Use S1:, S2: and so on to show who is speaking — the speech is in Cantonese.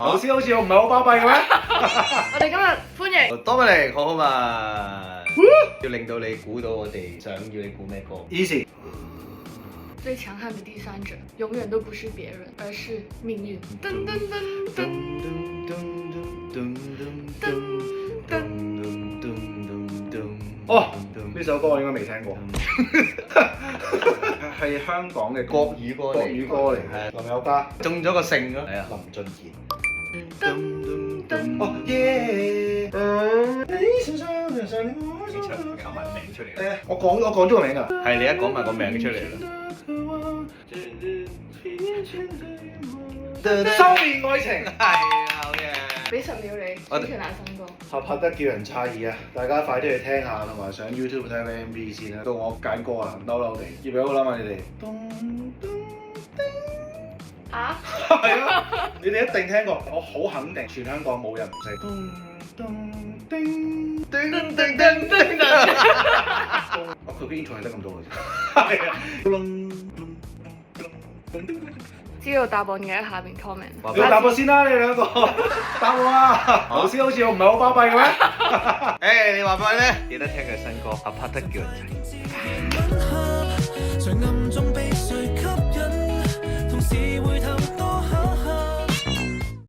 S1: 老師好似唔係好巴閉嘅咩？
S2: 我哋今日歡迎
S3: 多乜嚟，好嘛？要令到你估到我哋想要你估咩歌。
S1: Easy，
S2: 最強悍的第三者，永遠都不是別人，而是命運。噔噔噔噔噔噔。
S1: 哦，呢首歌我應該未聽過，係香港嘅
S3: 國語歌嚟，
S1: 國語歌嚟，
S3: 係
S1: 林宥嘉、
S3: 中咗個姓咯。係啊，
S1: 林俊傑。
S2: 噔噔
S1: 哦耶！
S3: 講埋名出嚟。
S1: 我講咗個名㗎。
S3: 係你一講埋個名出嚟啦。
S1: 修煉愛情。
S3: 係啊，好嘢。
S2: 俾10秒你，
S3: 我哋
S2: 宣傳下新歌。
S1: 拍得叫人詫異啊！大家快啲去聽下，同埋上 YouTube 睇下 MV 先啦。到我揀歌啊，嬲嬲地，預備好啦嘛你哋。
S2: 啊？
S1: 係啊，你哋一定聽過，我好肯定，全香港冇人唔識。哦，佢邊場係得咁多嘅啫。係啊。
S2: 知道答案嘅喺下邊 comment。
S1: 你答我先啦，你兩個答我啊！老師好似唔係好巴閉嘅咩？
S3: 誒，你話俾我咧，記得聽佢新歌《阿帕德叫人齊》。